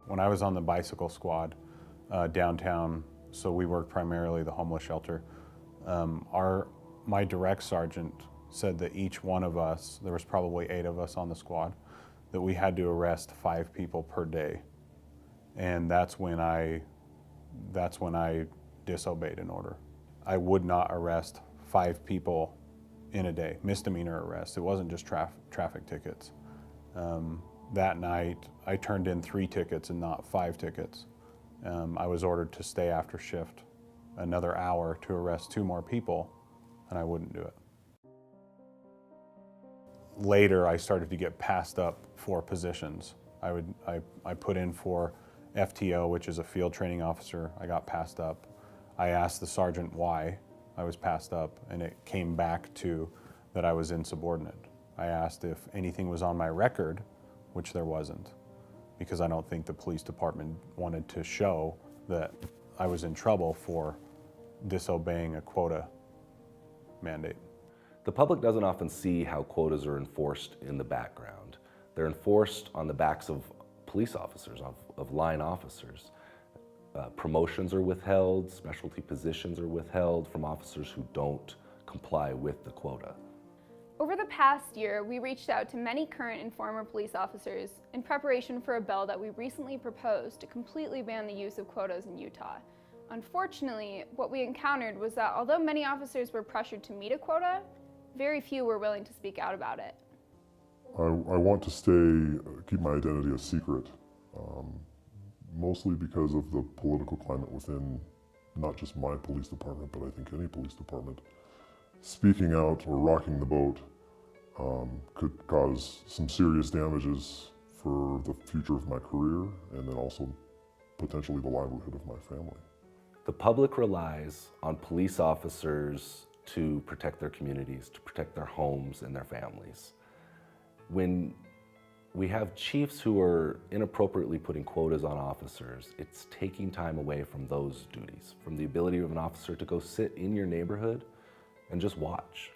When I was on the bicycle squad downtown, so we worked primarily the homeless shelter, my direct sergeant said that each one of us, there was probably 8 of us on the squad, that we had to arrest 5 people per day. And that's when I disobeyed an order. I would not arrest 5 people in a day, misdemeanor arrests. It wasn't just traffic tickets. That night, I turned in 3 tickets and not 5 tickets. I was ordered to stay after shift another hour to arrest 2 more people, and I wouldn't do it. Later, I started to get passed up for positions. I put in for FTO, which is a field training officer. I got passed up. I asked the sergeant why I was passed up, and it came back to that I was insubordinate. I asked if anything was on my record, which there wasn't, because I don't think the police department wanted to show that I was in trouble for disobeying a quota mandate. The public doesn't often see how quotas are enforced in the background. They're enforced on the backs of police officers, of line officers. Promotions are withheld, specialty positions are withheld from officers who don't comply with the quota. Over the past year, we reached out to many current and former police officers in preparation for a bill that we recently proposed to completely ban the use of quotas in Utah. Unfortunately, what we encountered was that although many officers were pressured to meet a quota, very few were willing to speak out about it. I want to keep my identity a secret, mostly because of the political climate within not just my police department, but I think any police department. Speaking out or rocking the boat could cause some serious damages for the future of my career and then also potentially the livelihood of my family. The public relies on police officers to protect their communities, to protect their homes and their families. When we have chiefs who are inappropriately putting quotas on officers, it's taking time away from those duties, from the ability of an officer to go sit in your neighborhood and just watch,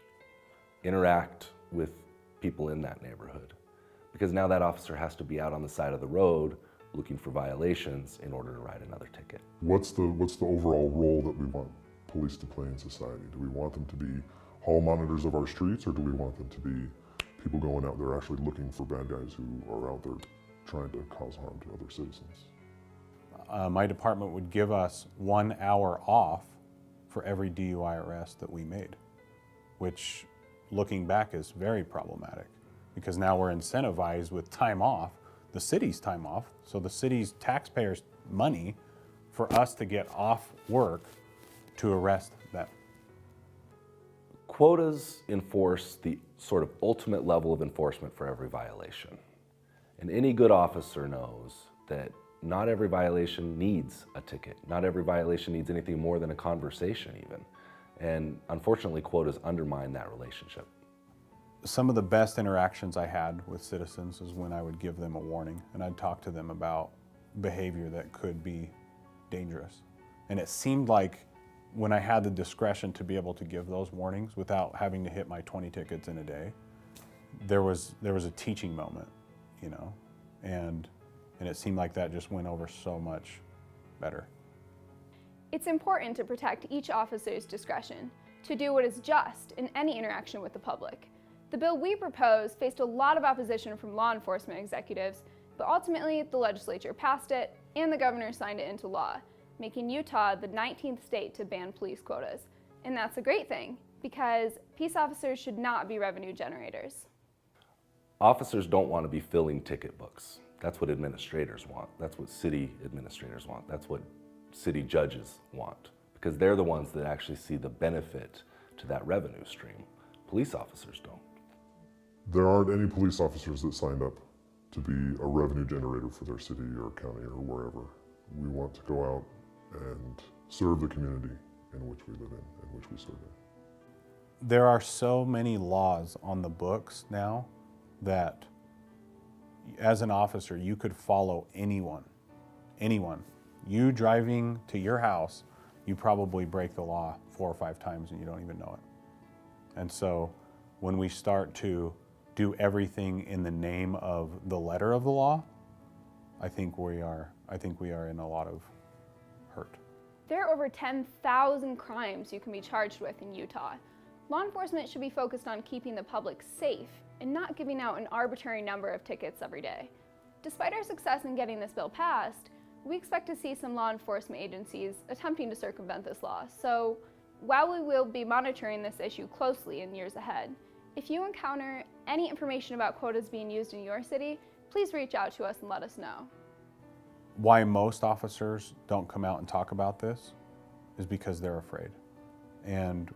interact with people in that neighborhood. Because now that officer has to be out on the side of the road looking for violations in order to write another ticket. What's the overall role that we want police to play in society? Do we want them to be hall monitors of our streets, or do we want them to be people going out there actually looking for bad guys who are out there trying to cause harm to other citizens? My department would give us 1 hour off for every DUI arrest that we made, which looking back is very problematic because now we're incentivized with time off, the city's time off, so the city's taxpayers' money for us to get off work to arrest them. Quotas enforce the sort of ultimate level of enforcement for every violation. And any good officer knows that not every violation needs a ticket. Not every violation needs anything more than a conversation even. And unfortunately, quotas undermine that relationship. Some of the best interactions I had with citizens is when I would give them a warning and I'd talk to them about behavior that could be dangerous. And it seemed like when I had the discretion to be able to give those warnings without having to hit my 20 tickets in a day, there was a teaching moment, you know, and it seemed like that just went over so much better. It's important to protect each officer's discretion to do what is just in any interaction with the public. The bill we proposed faced a lot of opposition from law enforcement executives, but ultimately the legislature passed it and the governor signed it into law, making Utah the 19th state to ban police quotas. And that's a great thing, because peace officers should not be revenue generators. Officers don't want to be filling ticket books. That's what administrators want. That's what city administrators want. That's what city judges want, because they're the ones that actually see the benefit to that revenue stream. Police officers don't. There aren't any police officers that signed up to be a revenue generator for their city or county or wherever. We want to go out and serve the community in which we live in which we serve in. There are so many laws on the books now that as an officer, you could follow anyone. You driving to your house, you probably break the law 4 or 5 times and you don't even know it. And so when we start to do everything in the name of the letter of the law, I think I think we are in a lot of hurt. There are over 10,000 crimes you can be charged with in Utah. Law enforcement should be focused on keeping the public safe and not giving out an arbitrary number of tickets every day. Despite our success in getting this bill passed, we expect to see some law enforcement agencies attempting to circumvent this law. So while we will be monitoring this issue closely in years ahead, if you encounter any information about quotas being used in your city, please reach out to us and let us know. Why most officers don't come out and talk about this is because they're afraid. And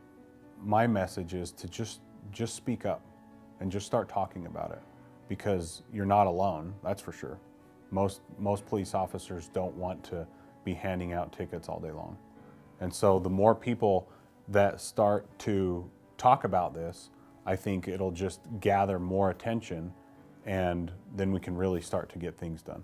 my message is to just speak up and just start talking about it, because you're not alone, that's for sure. Most police officers don't want to be handing out tickets all day long. And so the more people that start to talk about this, I think it'll just gather more attention, and then we can really start to get things done.